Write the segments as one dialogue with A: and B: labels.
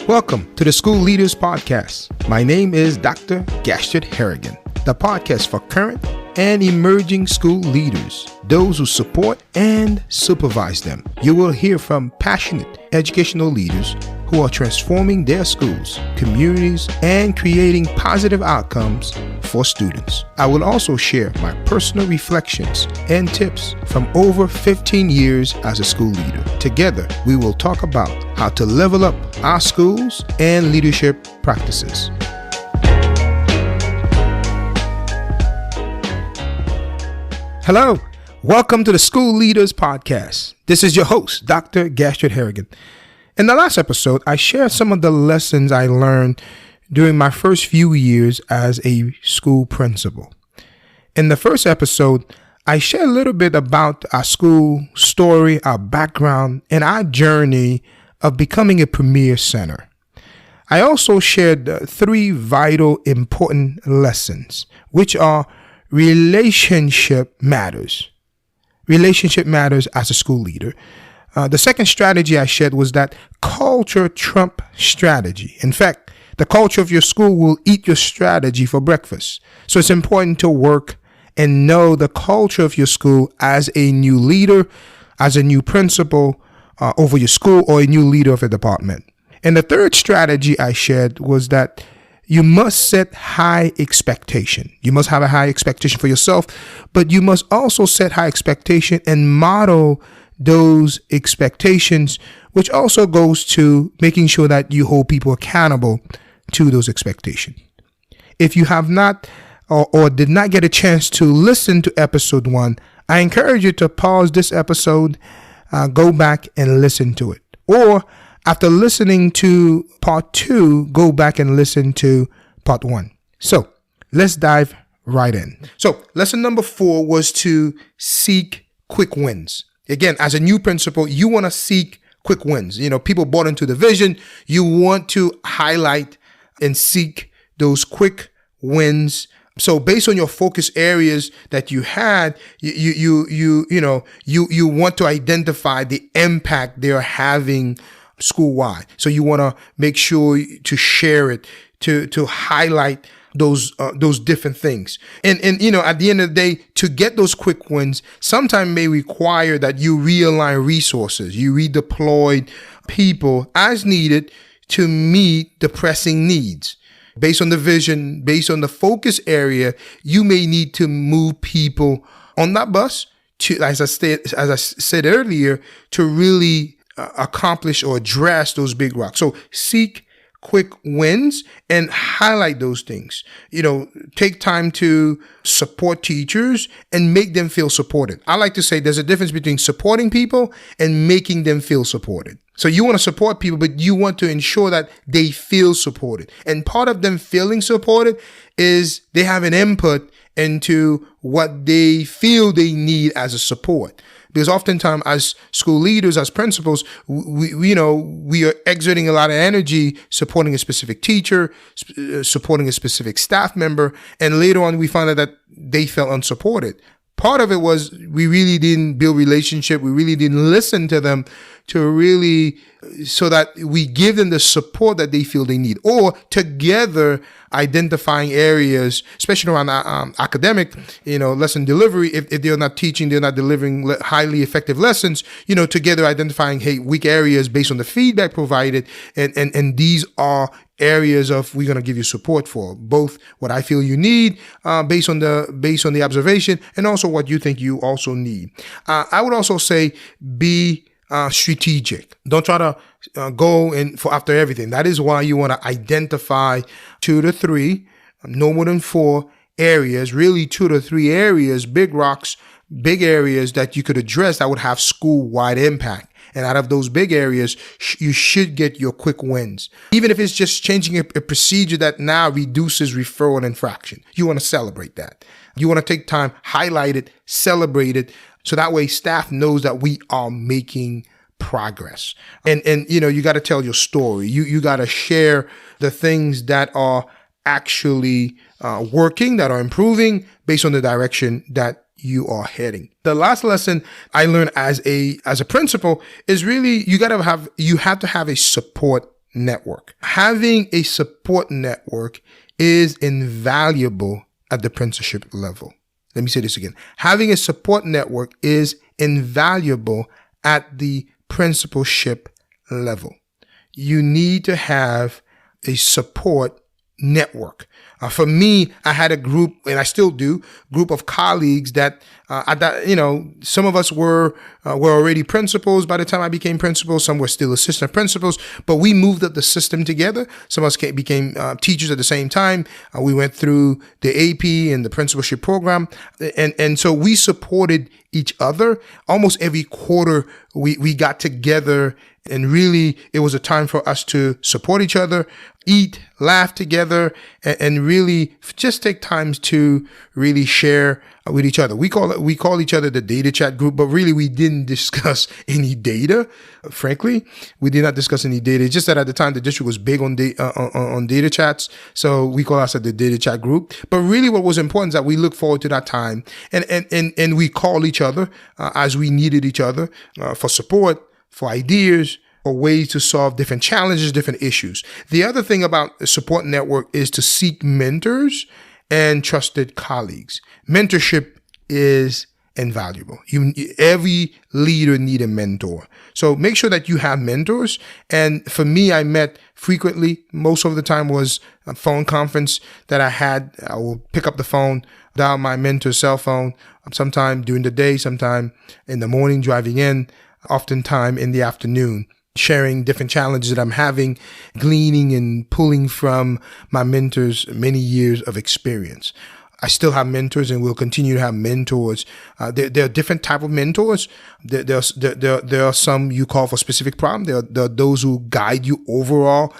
A: Welcome to the School Leaders Podcast. My name is Dr. Gastrid Harrigan, the podcast for current and emerging school leaders, those who support and supervise them. You will hear from passionate educational leaders who are transforming their schools, communities, and creating positive outcomes for students. I will also share my personal reflections and tips from over 15 years as a school leader. Together, we will talk about how to level up our schools and leadership practices. Hello, welcome to the School Leaders Podcast. This is your host, Dr. Gastrid Harrigan. In the last episode, I shared some of the lessons I learned during my first few years as a school principal. In the first episode, I shared a little bit about our school story, our background, and our journey of becoming a premier center. I also shared three vital, important lessons, which are relationship matters. Relationship matters as a school leader. The second strategy I shared was that culture trump strategy. In fact, the culture of your school will eat your strategy for breakfast. So it's important to work and know the culture of your school as a new leader, as a new principal over your school, or a new leader of a department. And the third strategy I shared was that you must set high expectation. You must have a high expectation for yourself, but you must also set high expectation and model those expectations, which also goes to making sure that you hold people accountable to those expectations. If you have not or did not get a chance to listen to episode 1, I encourage you to pause this episode, go back and listen to it. Or after listening to part 2, go back and listen to part 1. So let's dive right in. So lesson number 4 was to seek quick wins. Again, as a new principal, you want to seek quick wins. You know, people bought into the vision. You want to highlight and seek those quick wins. So based on your focus areas that you had, you want to identify the impact they are having school-wide. So you want to make sure to share it, to highlight those different things. And at the end of the day, to get those quick wins, sometimes may require that you realign resources, you redeploy people as needed to meet the pressing needs. Based on the vision, based on the focus area, you may need to move people on that bus to, as I said earlier, to really accomplish or address those big rocks. So seek quick wins and highlight those things. Take time to support teachers and make them feel supported. I like to say there's a difference between supporting people and making them feel supported. So you want to support people, but you want to ensure that they feel supported. And part of them feeling supported is they have an input into what they feel they need as a support. Because oftentimes as school leaders, as principals, we are exerting a lot of energy supporting a specific teacher, supporting a specific staff member. And later on, we found out that they felt unsupported. Part of it was we really didn't build relationship. We really didn't listen to them so that we give them the support that they feel they need. Or together identifying areas, especially around academic, lesson delivery. If they're not teaching, they're not delivering highly effective lessons, together identifying, weak areas based on the feedback provided. And these are areas we're going to give you support for, both what I feel you need based on the observation and also what you think you also need. I would also say be strategic. Don't try to go after everything. That is why you want to identify 2 to 3, no more than 4 areas, really 2 to 3 areas, big rocks, big areas that you could address that would have school-wide impact. And out of those big areas, you should get your quick wins. Even if it's just changing a procedure that now reduces referral and infraction. You want to celebrate that. You want to take time, highlight it, celebrate it. So that way staff knows that we are making progress. And you got to tell your story. You got to share the things that are actually working, that are improving based on the direction that you are heading. The last lesson I learned as a principal is really you have to have a support network. Having a support network is invaluable at the principalship level. Let me say this again. Having a support network is invaluable at the principalship level. You need to have a support network. For me, I had a group, and I still do, group of colleagues that, some of us were already principals by the time I became principal. Some were still assistant principals, but we moved up the system together. Some of us became teachers at the same time. We went through the AP and the principalship program. And so we supported each other. Almost every quarter, we got together, and really it was a time for us to support each other, eat, laugh together, and really just take times to really share with each other. We call each other the data chat group, but really we didn't discuss any data. Frankly, we did not discuss any data. It's just that at the time the district was big on data chats, so we call ourselves the data chat group. But really, what was important is that we look forward to that time, and we call each other as we needed each other for support, for ideas, or ways to solve different challenges, different issues. The other thing about the support network is to seek mentors and trusted colleagues. Mentorship is invaluable. Every leader needs a mentor. So make sure that you have mentors. And for me, I met frequently. Most of the time was a phone conference that I had. I will pick up the phone, dial my mentor's cell phone, sometime during the day, sometime in the morning driving in, oftentimes in the afternoon, sharing different challenges that I'm having, gleaning and pulling from my mentors' many years of experience. I still have mentors and will continue to have mentors. There are different type of mentors. There are some you call for specific problem. There are those who guide you overall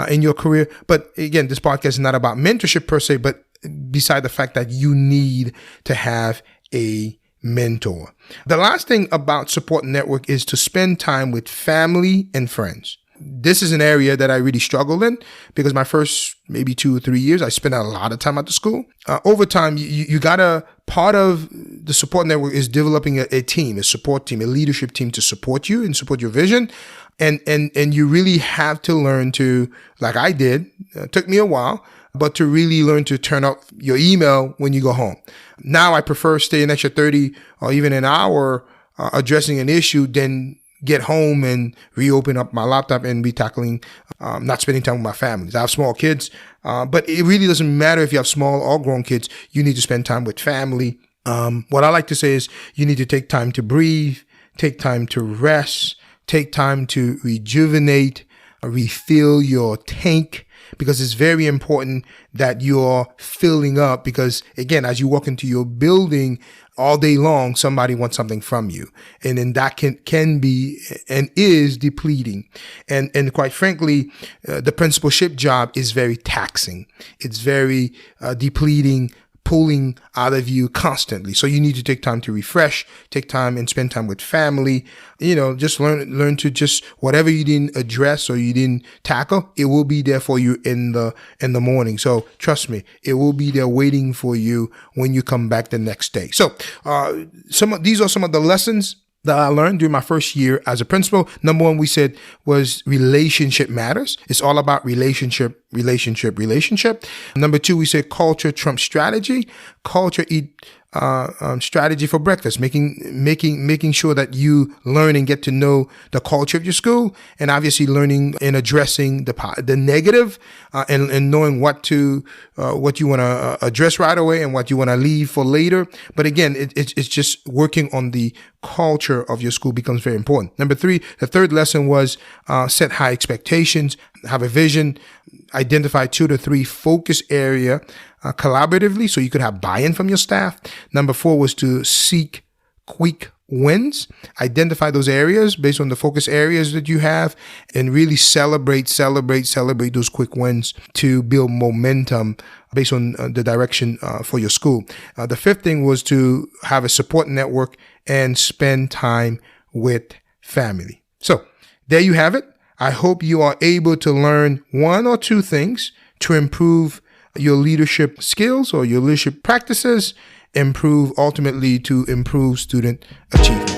A: in your career. But again, this podcast is not about mentorship per se, but beside the fact that you need to have a mentor. The last thing about support network is to spend time with family and friends. This is an area that I really struggled in because my first maybe 2 or 3 years, I spent a lot of time at the school. Over time, you gotta, part of the support network is developing a team, a support team, a leadership team to support you and support your vision. And you really have to learn to, like I did, it took me a while, but to really learn to turn off your email when you go home. Now I prefer stay an extra 30 or even an hour addressing an issue than get home and reopen up my laptop and be tackling, not spending time with my family. I have small kids, but it really doesn't matter if you have small or grown kids. You need to spend time with family. What I like to say is you need to take time to breathe, take time to rest, take time to rejuvenate, refill your tank, because it's very important that you're filling up, because again, as you walk into your building all day long, somebody wants something from you. And then that can be and is depleting. And quite frankly, the principalship job is very taxing. It's very depleting, pulling out of you constantly. So you need to take time to refresh, take time and spend time with family. Just learn to just whatever you didn't address or you didn't tackle, it will be there for you in the morning. So trust me, it will be there waiting for you when you come back the next day. So these are some of the lessons that I learned during my first year as a principal. Number one, we said, was relationship matters. It's all about relationship. Number two, we said culture trumps strategy. Culture eat strategy for breakfast, making sure that you learn and get to know the culture of your school, and obviously learning and addressing the negative, and knowing what you want to address right away and what you want to leave for later. But again, it's just working on the culture of your school becomes very important. Number three, the third lesson was set high expectations, have a vision, identify 2 to 3 focus area collaboratively so you could have buy-in from your staff. Number 4 was to seek quick wins, identify those areas based on the focus areas that you have, and really celebrate those quick wins to build momentum based on the direction for your school. The fifth thing was to have a support network and spend time with family. So there you have it. I hope you are able to learn 1 or 2 things to improve your leadership skills or your leadership practices, ultimately to improve student achievement.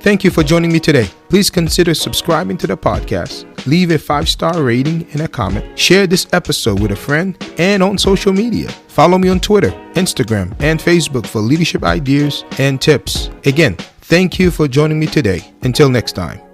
A: Thank you for joining me today. Please consider subscribing to the podcast, leave a 5-star rating and a comment, share this episode with a friend, and on social media. Follow me on Twitter, Instagram, and Facebook for leadership ideas and tips. Again, thank you for joining me today. Until next time.